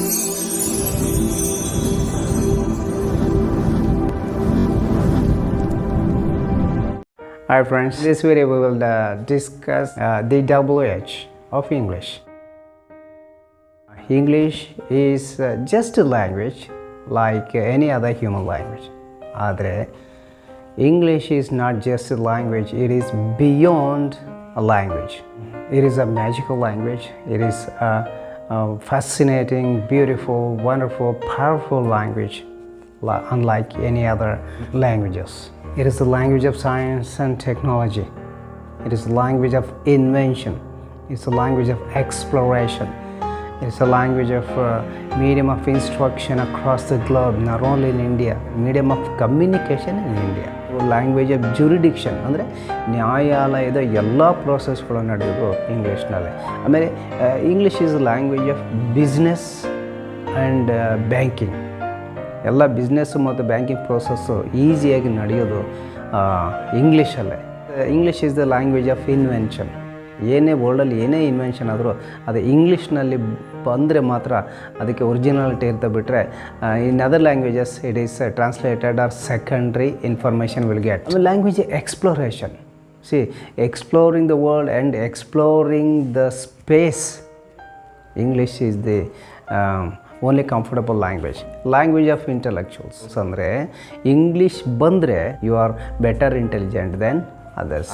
Hi friends, this video we will discuss the WH of English. English is just a language like any other human language. Adre, English is not just a language, it is beyond a language. It is a magical language. It is a fascinating, beautiful, wonderful, powerful language unlike any other languages. It is the language of science and technology. It is the language of invention. It's a language of exploration. It's a language of medium of instruction across the globe, not only in India, medium of communication in India. Language of jurisdiction, ಅಂದರೆ ನ್ಯಾಯಾಲಯದ ಎಲ್ಲ ಪ್ರೋಸೆಸ್ಗಳು ನಡೆಯೋದು ಇಂಗ್ಲೀಷ್ನಲ್ಲೇ. ಆಮೇಲೆ English is language of business and banking. ಎಲ್ಲ business ಮತ್ತು banking process ಈಸಿಯಾಗಿ ನಡೆಯೋದು ಇಂಗ್ಲೀಷಲ್ಲೇ. English is the language of invention. ಏನೇ ವರ್ಲ್ಡಲ್ಲಿ ಏನೇ ಇನ್ವೆನ್ಷನ್ ಆದರೂ ಅದು ಇಂಗ್ಲೀಷ್ನಲ್ಲಿ ಬಂದರೆ ಮಾತ್ರ ಅದಕ್ಕೆ ಒರಿಜಿನಾಲಿಟಿ ಇರ್ತಾ. ಬಿಟ್ಟರೆ in other languages it is translated or secondary information will get. ಆಮೇಲೆ language exploration. See exploring the world and exploring the space. English is the only comfortable language of intellectuals. ಅಂದರೆ ಇಂಗ್ಲೀಷ್ ಬಂದರೆ you are better intelligent than others.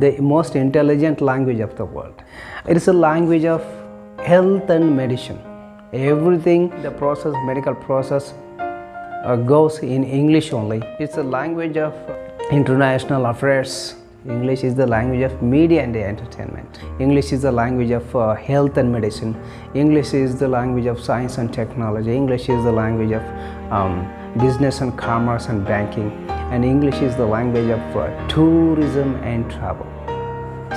The most intelligent language of the world. It is a language of health and medicine. Everything, the process, medical process goes in English only. It's a language of international affairs. English is the language of media and entertainment. English is the language of health and medicine. English is the language of science and technology. English is the language of business and commerce and banking. And English is the language of tourism and travel.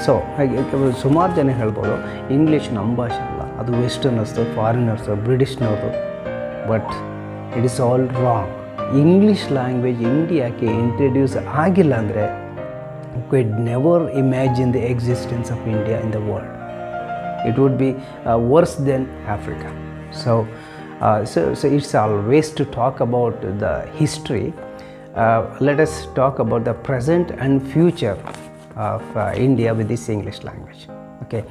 So, ಸುಮಾರು ಜನ ಹೇಳ್ಬೋದು English ನಮ್ಮ ಭಾಷೆ ಅಲ್ಲ, ಅದು westerners, foreigners, ಬ್ರಿಟಿಷ್ನವ್ರದ್ದು. But it is all wrong. English language ಇಂಡಿಯಾಕ್ಕೆ introduce ಆಗಿಲ್ಲ ಅಂದರೆ could never imagine the existence of India in the world. It would be worse than Africa. So it's always to talk about the history. Let us talk about the present and future of India with this English language. Okay,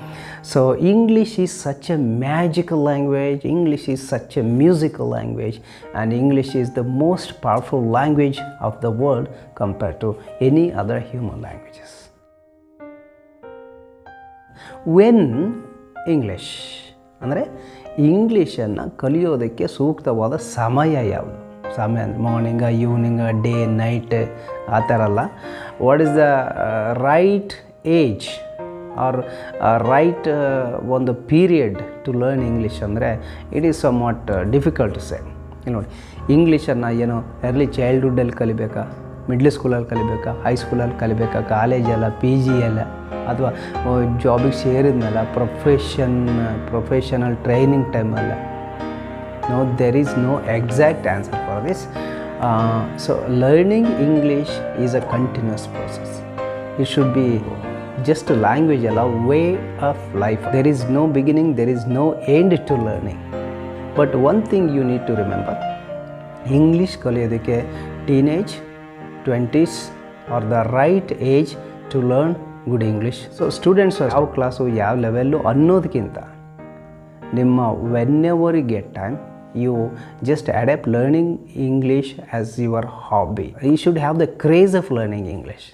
so English is such a magical language. English is such a musical language, and English is the most powerful language of the world compared to any other human languages. When English ಅಂದರೆ ಇಂಗ್ಲೀಷನ್ನು ಕಲಿಯೋದಕ್ಕೆ ಸೂಕ್ತವಾದ ಸಮಯ ಯಾವುದು? ಸಮಯ morning, evening, day, night ಆ ಥರ ಅಲ್ಲ. What is the right age or right ಒಂದು ಪೀರಿಯಡ್ ಟು ಲರ್ನ್ ಇಂಗ್ಲೀಷ್ ಅಂದರೆ it is somewhat difficult to say. ನೋಡಿ, ಇಂಗ್ಲೀಷನ್ನು ಏನೋ ಎರ್ಲಿ ಚೈಲ್ಡ್ಹುಡ್ಡಲ್ಲಿ ಕಲಿಬೇಕಾ, ಮಿಡ್ಲ್ ಸ್ಕೂಲಲ್ಲಿ ಕಲಿಬೇಕಾ, ಹೈಸ್ಕೂಲಲ್ಲಿ ಕಲಿಬೇಕಾ, ಕಾಲೇಜಲ್ಲ, ಪಿ ಜಿ ಎಲ್ಲ, ಅಥವಾ ಜಾಬಿಗೆ ಸೇರಿದ ಮೇಲೆ ಪ್ರೊಫೆಷನಲ್ ಟ್ರೈನಿಂಗ್ ಟೈಮಲ್ಲ? No, there is no exact answer for this. So learning English is a continuous process. It should be just a language, a way of life. There is no beginning, there is no end to learning. But one thing you need to remember, English ಕಲಿಯೋದಕ್ಕೆ teenage, 20s are the right age to learn good English. So students ಯಾವ class ಯಾವ level ಅನ್ನೋದಕ್ಕಿಂತ ನಿಮ್ಮ whenever you get time, you just adapt learning English as your hobby. You should have the craze of learning English.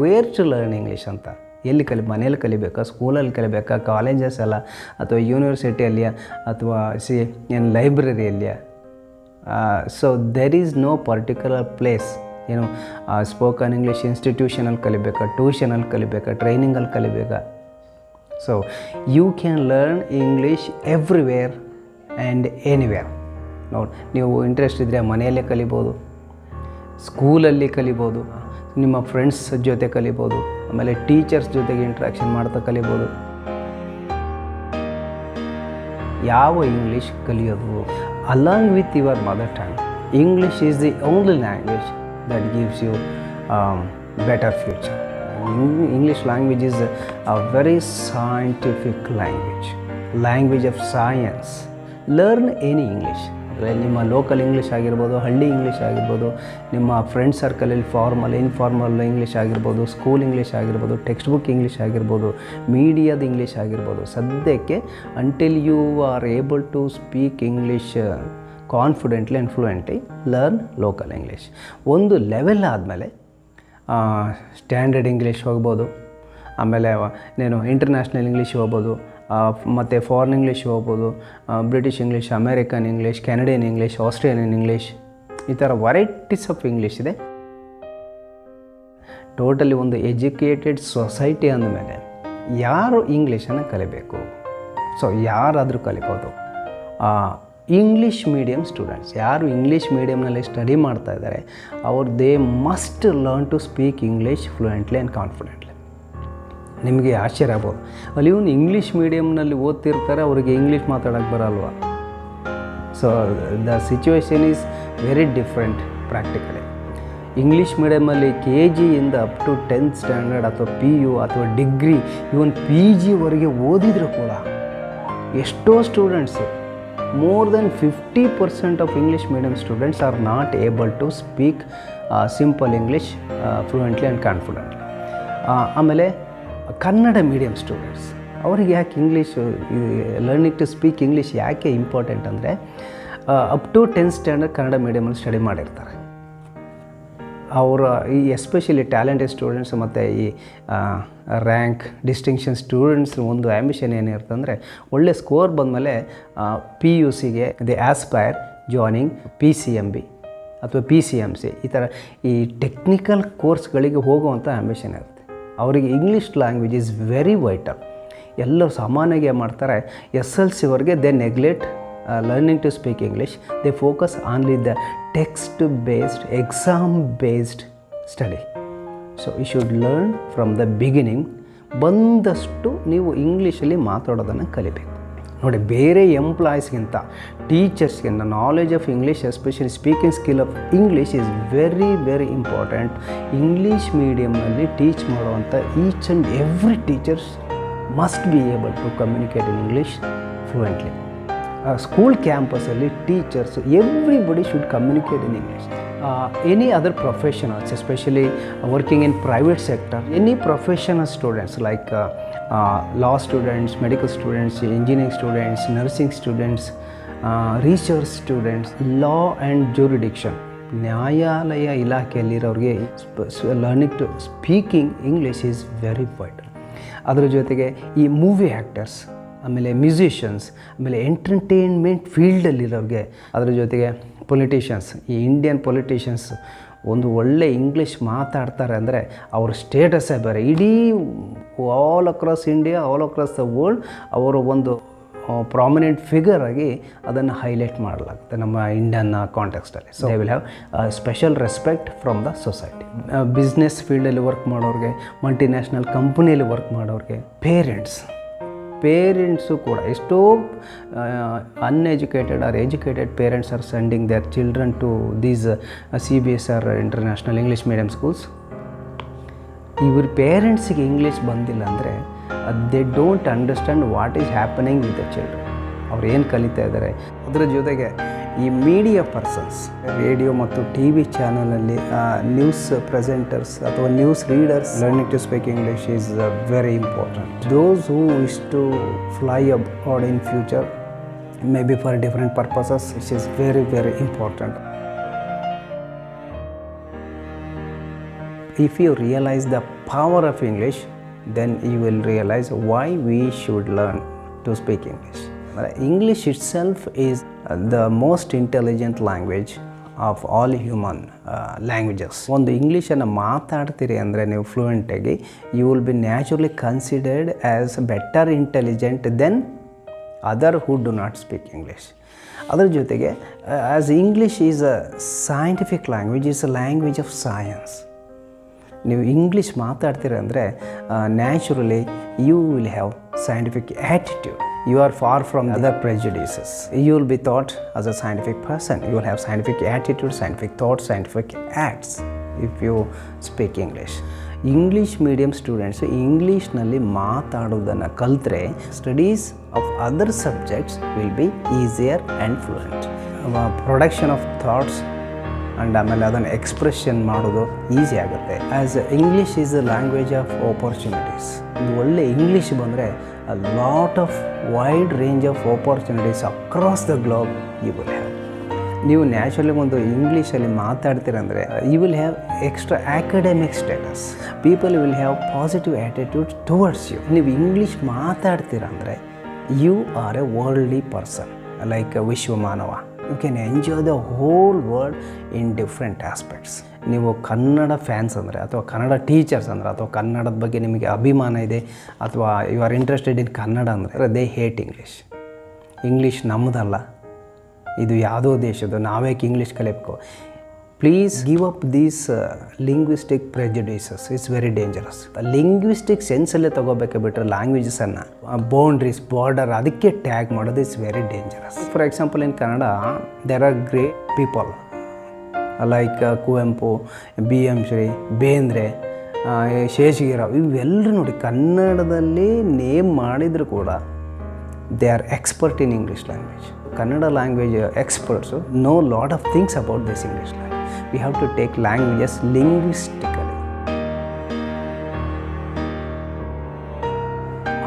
Where to learn English ಅಂತ ಎಲ್ಲಿ ಮನೇಲಿ ಕಲಿಬೇಕಾ, ಸ್ಕೂಲಲ್ಲಿ ಕಲಿಬೇಕಾ, colleges ಅಲ್ಲ, ಅಥವಾ ಯೂನಿವರ್ಸಿಟಿಯಲ್ಲಿಯಾ, ಅಥವಾ ಏನು ಲೈಬ್ರರಿಯಲ್ಲಿಯಾ? So there is no particular place. ಏನು ಸ್ಪೋಕನ್ ಇಂಗ್ಲೀಷ್ ಇನ್ಸ್ಟಿಟ್ಯೂಷನಲ್ಲಿ ಕಲಿಬೇಕಾ, ಟ್ಯೂಷನಲ್ಲಿ ಕಲಿಬೇಕಾ, ಟ್ರೈನಿಂಗಲ್ಲಿ ಕಲಿಬೇಕಾ? So you can learn English everywhere and anywhere. ನೋಡಿ, ನೀವು ಇಂಟ್ರೆಸ್ಟ್ ಇದ್ದರೆ ಮನೆಯಲ್ಲೇ ಕಲಿಬೋದು, ಸ್ಕೂಲಲ್ಲಿ ಕಲಿಬೋದು, ನಿಮ್ಮ ಫ್ರೆಂಡ್ಸ್ ಜೊತೆ ಕಲಿಬೋದು, ಆಮೇಲೆ ಟೀಚರ್ಸ್ ಜೊತೆಗೆ ಇಂಟ್ರಾಕ್ಷನ್ ಮಾಡ್ತಾ ಕಲಿಬೋದು. ಯಾವ ಇಂಗ್ಲೀಷ್ ಕಲಿಯೋದು? Along with your mother tongue, English is the only language that gives you better future. English language is a very scientific language of science. Learn any English. ಅದರಲ್ಲಿ ನಿಮ್ಮ ಲೋಕಲ್ ಇಂಗ್ಲೀಷ್ ಆಗಿರ್ಬೋದು, ಹಳ್ಳಿ English ಆಗಿರ್ಬೋದು, ನಿಮ್ಮ friend ಸರ್ಕಲಲ್ಲಿ formal informal English ಆಗಿರ್ಬೋದು, school English ಆಗಿರ್ಬೋದು, textbook English ಆಗಿರ್ಬೋದು, ಮೀಡಿಯಾದ ಇಂಗ್ಲೀಷ್ ಆಗಿರ್ಬೋದು. ಸದ್ಯಕ್ಕೆ until you are able to speak English confidently and fluently, learn local English. ಒಂದು ಲೆವೆಲ್ ಆದಮೇಲೆ ಸ್ಟ್ಯಾಂಡರ್ಡ್ ಇಂಗ್ಲೀಷ್ ಹೋಗ್ಬೋದು, ಆಮೇಲೆ ನೀನು ಇಂಟರ್ನ್ಯಾಷನಲ್ ಇಂಗ್ಲೀಷ್ ಹೋಗ್ಬೋದು, ಮತ್ತು ಫಾರಿನ್ ಇಂಗ್ಲೀಷ್ ಹೋಗ್ಬೋದು, British English, American English, Canadian English, Australian English, ಈ ಥರ ವೆರೈಟೀಸ್ ಆಫ್ ಇಂಗ್ಲೀಷ್ ಇದೆ. ಟೋಟಲಿ ಒಂದು ಎಜುಕೇಟೆಡ್ ಸೊಸೈಟಿ ಅಂದಮೇಲೆ ಯಾರು ಇಂಗ್ಲೀಷನ್ನು ಕಲಿಬೇಕು? ಸೊ ಯಾರಾದರೂ ಕಲಿಬೋದು. ಇಂಗ್ಲೀಷ್ ಮೀಡಿಯಮ್ ಸ್ಟೂಡೆಂಟ್ಸ್ ಯಾರು ಇಂಗ್ಲೀಷ್ ಮೀಡಿಯಮ್ನಲ್ಲಿ ಸ್ಟಡಿ ಮಾಡ್ತಾ ಇದ್ದಾರೆ, they must learn to speak English fluently and confidently. ನಿಮಗೆ ಆಶ್ಚರ್ಯ ಆಗ್ಬೋದು, ಅಲ್ಲಿ ಇವನು ಇಂಗ್ಲೀಷ್ ಮೀಡಿಯಮ್ನಲ್ಲಿ ಓದ್ತಿರ್ತಾರೆ, ಅವ್ರಿಗೆ ಇಂಗ್ಲೀಷ್ ಮಾತಾಡೋಕ್ಕೆ ಬರಲ್ವ? So the situation is very different practically. English ಮೀಡಿಯಮಲ್ಲಿ KG ಇಂದ ಅಪ್ ಟು 10th ಸ್ಟ್ಯಾಂಡರ್ಡ್ ಅಥವಾ PU ಅಥವಾ ಡಿಗ್ರಿ, ಇವನ್ PG ವರೆಗೆ ಓದಿದ್ರು ಕೂಡ ಎಷ್ಟೋ students, more than 50% of English medium students are not able to speak simple English fluently and confidently. ಆಮೇಲೆ Kannada medium students ಅವ್ರಿಗೆ ಯಾಕೆ English learning to speak English ಯಾಕೆ ಇಂಪಾರ್ಟೆಂಟ್ ಅಂದರೆ, up to 10th standard Kannada ಮೀಡಿಯಮಲ್ಲಿ ಸ್ಟಡಿ ಮಾಡಿರ್ತಾರೆ. ಅವರ ಈ ಎಸ್ಪೆಷಲಿ ಟ್ಯಾಲೆಂಟೆಡ್ ಸ್ಟೂಡೆಂಟ್ಸ್ ಮತ್ತು ಈ ರ್ಯಾಂಕ್ ಡಿಸ್ಟಿಂಕ್ಷನ್ ಸ್ಟೂಡೆಂಟ್ಸ್ ಒಂದು ಆ್ಯಂಬಿಷನ್ ಏನಿರುತ್ತೆ ಅಂದರೆ, ಒಳ್ಳೆ ಸ್ಕೋರ್ ಬಂದಮೇಲೆ PUCಗೆ ದಿ ಆಸ್ಪೈರ್ ಜಾಯ್ನಿಂಗ್ PCMB ಅಥವಾ PCMC, ಈ ಥರ ಈ ಟೆಕ್ನಿಕಲ್ ಕೋರ್ಸ್ಗಳಿಗೆ ಹೋಗುವಂಥ ಆ್ಯಂಬಿಷನ್ ಇರುತ್ತೆ. ಅವರಿಗೆ English language is very vital. ಎಲ್ಲರೂ ಸಾಮಾನ್ಯವಾಗಿ ಮಾಡ್ತಾರೆ, SLCವರೆಗೆ they neglect learning to speak English. They focus only the text based, exam based study. So you should learn from the beginning. ಬಂದಷ್ಟು ನೀವು ಇಂಗ್ಲೀಷಲ್ಲಿ ಮಾತಾಡೋದನ್ನು ಕಲಿಬೇಕು. ನೋಡಿ, ಬೇರೆ ಎಂಪ್ಲಾಯೀಸ್ಗಿಂತ ಟೀಚರ್ಸ್ಗಿಂತ knowledge of English, especially speaking skill of English is very very important. English ಮೀಡಿಯಮ್ನಲ್ಲಿ ಟೀಚ್ ಮಾಡುವಂಥ each and every teachers must be able to communicate in English fluently. School ಕ್ಯಾಂಪಸಲ್ಲಿ teachers everybody should communicate in English. Any other professionals, especially working in private sector, any professional students like law students, medical students, engineering students, nursing students, research students, law and jurisdiction, ನ್ಯಾಯಾಲಯ ಇಲಾಖೆಯಲ್ಲಿರೋರಿಗೆ learning to speaking English is very vital. ಅದರ ಜೊತೆಗೆ ಈ movie actors, ಆಮೇಲೆ musicians, ಆಮೇಲೆ entertainment ಫೀಲ್ಡಲ್ಲಿರೋರಿಗೆ, ಅದರ ಜೊತೆಗೆ ಪೊಲಿಟಿಷಿಯನ್ಸ್, ಈ ಇಂಡಿಯನ್ ಪೊಲಿಟಿಷಿಯನ್ಸ್ ಒಂದು ಒಳ್ಳೆ ಇಂಗ್ಲೀಷ್ ಮಾತಾಡ್ತಾರೆ ಅಂದರೆ ಅವ್ರ ಸ್ಟೇಟಸ್ಸೇ ಬೇರೆ. ಇಡೀ all across India, all across the world ಅವರು ಒಂದು ಪ್ರಾಮಿನೆಂಟ್ ಫಿಗರ್ ಆಗಿ ಅದನ್ನು ಹೈಲೈಟ್ ಮಾಡಲಾಗುತ್ತೆ ನಮ್ಮ ಇಂಡಿಯನ್ ಕಾಂಟೆಕ್ಸ್ಟಲ್ಲಿ. So they will have special respect from the society. Business ಫೀಲ್ಡಲ್ಲಿ ವರ್ಕ್ ಮಾಡೋರಿಗೆ, ಮಲ್ಟಿನ್ಯಾಷನಲ್ ಕಂಪ್ನಿಯಲ್ಲಿ ವರ್ಕ್ ಮಾಡೋರಿಗೆ, ಪೇರೆಂಟ್ಸು ಕೂಡ ಎಷ್ಟೋ uneducated or educated parents are sending their children to these CBSR international English medium schools. ಇವ್ರ ಪೇರೆಂಟ್ಸಿಗೆ ಇಂಗ್ಲೀಷ್ ಬಂದಿಲ್ಲ ಅಂದರೆ they don't understand what is happening with the children. ಅವ್ರು ಏನು ಕಲಿತಾ ಇದ್ದಾರೆ. ಅದರ ಜೊತೆಗೆ ಈ ಮೀಡಿಯಾ ಪರ್ಸನ್ಸ್, ರೇಡಿಯೋ ಮತ್ತು TV ಚಾನಲಲ್ಲಿ ನ್ಯೂಸ್ ಪ್ರೆಸೆಂಟರ್ಸ್ ಅಥವಾ news readers, learning to speak English is very important. Those who wish to fly abroad in future, maybe for different purposes, it is very very important. If you realize the power of English, then you will realize why we should learn to speak English. English itself is the most intelligent language of all human languages. ಒಂದು ಇಂಗ್ಲೀಷನ್ನು ಮಾತಾಡ್ತೀರಿ ಅಂದರೆ ನೀವು ಫ್ಲೂಯೆಂಟಾಗಿ, you will be naturally considered as better intelligent than other who do not speak English. ಅದರ ಜೊತೆಗೆ as English is a scientific language, is a language of science. ನೀವು English ಮಾತಾಡ್ತೀರ ಅಂದರೆ naturally you will have scientific attitude. You are far from other prejudices. You will be thought as a scientific person. You will have scientific attitude, scientific thoughts, scientific acts if you speak English. English medium students ಇಂಗ್ಲೀಷ್ನಲ್ಲಿ ಮಾತಾಡೋದನ್ನು ಕಲಿತ್ರೆ studies of other subjects will be easier and fluent. Production of thoughts and ಆಮೇಲೆ ಅದನ್ನು expression ಮಾಡೋದು easy ಆಗುತ್ತೆ. As English is a language of opportunities. ಒಂದು ಒಳ್ಳೆ English ಬಂದರೆ a lot of wide range of opportunities across the globe you will have. ನೀವು naturally ಒಂದು ಇಂಗ್ಲೀಷಲ್ಲಿ ಮಾತಾಡ್ತೀರಂದರೆ you will have extra academic status. People will have positive attitude towards you. ನೀವು English ಮಾತಾಡ್ತೀರಂದರೆ you are a worldly person like ವಿಶ್ವಮಾನವ. You can enjoy the whole world in different aspects. ನೀವು Kannada fans ಅಂದರೆ ಅಥವಾ Kannada teachers ಅಂದರೆ ಅಥವಾ ಕನ್ನಡದ ಬಗ್ಗೆ ನಿಮಗೆ ಅಭಿಮಾನ ಇದೆ ಅಥವಾ you are interested in Kannada ಅಂದರೆ ದೇ ಹೇಟ್ ಇಂಗ್ಲೀಷ್. ಇಂಗ್ಲೀಷ್ ನಮ್ಮದಲ್ಲ, ಇದು ಯಾವುದೋ ದೇಶದ್ದು, ನಾವೇಕೆ ಇಂಗ್ಲೀಷ್ ಕಲಿಯಬೇಕು. Please give up these linguistic prejudices. It's very dangerous. Linguistic ಸೆನ್ಸಲ್ಲೇ ತೊಗೋಬೇಕೆ ಬಿಟ್ಟರೆ ಲ್ಯಾಂಗ್ವೇಜಸನ್ನು ಬೌಂಡ್ರೀಸ್ ಬಾರ್ಡರ್ ಅದಕ್ಕೆ ಟ್ಯಾಗ್ ಮಾಡೋದು it's very dangerous. For example in Kannada there are great people like Kuvempu, B M Shri, Bendre, Sheshagirirao, ಇವೆಲ್ಲರೂ ನೋಡಿ ಕನ್ನಡದಲ್ಲಿ ನೇಮ್ ಮಾಡಿದರೂ ಕೂಡ they are expert in English language. Kannada language experts know lot of things about this English language. We have to take languages linguistically.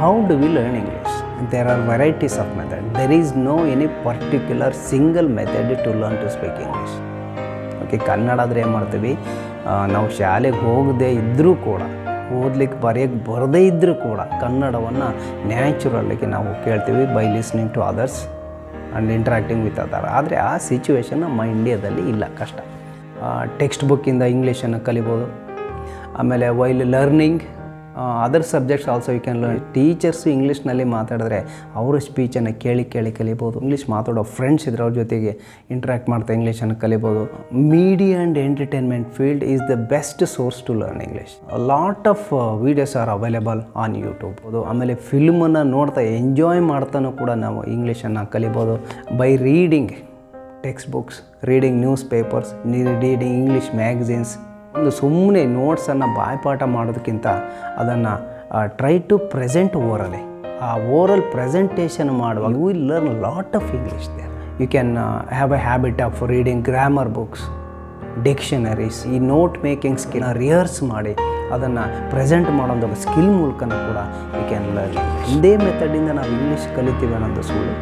How do we learn English? There are varieties of methods. There is no any particular single method to learn to speak English. Okay, Kannada ಆದರೆ ಏನು ಮಾಡ್ತೀವಿ, ನಾವು ಶಾಲೆಗೆ ಹೋಗದೇ ಇದ್ದರೂ ಕೂಡ, ಓದ್ಲಿಕ್ಕೆ ಬರೆಯೋಕ್ಕೆ ಬರದೇ ಇದ್ದರೂ ಕೂಡ ಕನ್ನಡವನ್ನು ನ್ಯಾಚುರಲ್ಲಾಗಿ ನಾವು ಕೇಳ್ತೀವಿ by listening to others and interacting with other. ಆದರೆ ಆ ಸಿಚುವೇಶನ್ ನಮ್ಮ ಇಂಡಿಯಾದಲ್ಲಿ ಇಲ್ಲ, ಕಷ್ಟ. ಟೆಕ್ಸ್ಟ್ ಬುಕ್ಕಿಂದ ಇಂಗ್ಲೀಷನ್ನು ಕಲಿಬೋದು. ಆಮೇಲೆ while learning other subjects also you can learn. Teachers ಇಂಗ್ಲೀಷ್ನಲ್ಲಿ ಮಾತಾಡಿದ್ರೆ ಅವರ ಸ್ಪೀಚನ್ನು ಕೇಳಿ ಕಲಿಬೋದು. ಇಂಗ್ಲೀಷ್ ಮಾತಾಡೋ ಫ್ರೆಂಡ್ಸ್ ಇದ್ರೆ ಅವ್ರ ಜೊತೆಗೆ ಇಂಟ್ರ್ಯಾಕ್ಟ್ ಮಾಡ್ತಾ ಇಂಗ್ಲೀಷನ್ನು ಕಲಿಬೋದು. Media and entertainment field is the best source to learn English. Lot of videos are available on YouTube. ಆಮೇಲೆ ಫಿಲ್ಮನ್ನು ನೋಡ್ತಾ ಎಂಜಾಯ್ ಮಾಡ್ತಾನೂ ಕೂಡ ನಾವು ಇಂಗ್ಲೀಷನ್ನು ಕಲಿಬೋದು by reading textbooks, reading newspapers, reading English magazines. ಒಂದು ಸುಮ್ಮನೆ ನೋಟ್ಸನ್ನು ಬಾಯ್ಪಾಠ ಮಾಡೋದಕ್ಕಿಂತ ಅದನ್ನು ಟ್ರೈ ಟು ಪ್ರೆಸೆಂಟ್ ಓರಲಿ. ಆ ಓರಲ್ ಪ್ರೆಸೆಂಟೇಷನ್ ಮಾಡುವಾಗ you will learn lot of English there. You can have a habit of reading grammar books, dictionaries. ಈ note making skill rehearse ಮಾಡಿ ಅದನ್ನು ಪ್ರೆಸೆಂಟ್ ಮಾಡೋದು ಸ್ಕಿಲ್ ಮೂಲಕನೂ ಕೂಡ ಯು ಕ್ಯಾನ್ ಲರ್ನ್ ಇಂಗ್ಲೀಷ್. ಇದೇ ಮೆಥಡಿಂದ ನಾವು ಇಂಗ್ಲೀಷ್ ಕಲಿತೀವಿ ಅನ್ನೋದು ಸುಳ್ಳು.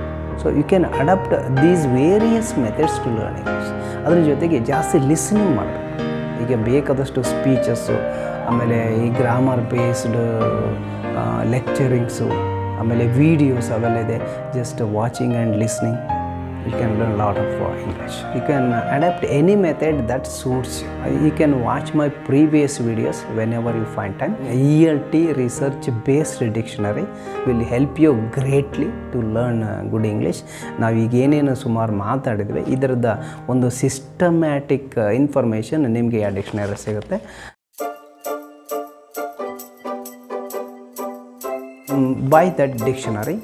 So you can adapt these various methods to learn English. ಅದ್ರ ಜೊತೆಗೆ ಜಾಸ್ತಿ ಲಿಸ್ನಿಂಗ್ ಮಾಡಬೇಕು. ಈಗ ಬೇಕಾದಷ್ಟು ಸ್ಪೀಚಸ್ಸು, ಆಮೇಲೆ ಈ ಗ್ರಾಮರ್ ಬೇಸ್ಡ್ ಲೆಕ್ಚರಿಂಗ್ಸು, ಆಮೇಲೆ ವೀಡಿಯೋಸ್ ಅವೆಲ್ಲ ಇದೆ. Just watching and listening you can learn a lot of English. You can adapt any method that suits you. You can watch my previous videos whenever you find time. ELT research based dictionary will help you greatly to learn good English. ನಾವು ಈಗ ಏನೇನು ಸುಮಾರು ಮಾತಾಡಿದ್ವಿ ಇದರದ ಒಂದು systematic information ನಿಮಗೆ ಆ dictionary ಸಿಗುತ್ತೆ. Buy that dictionary.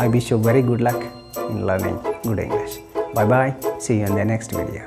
I wish you very good luck in learning good English. Bye bye. See you in the next video.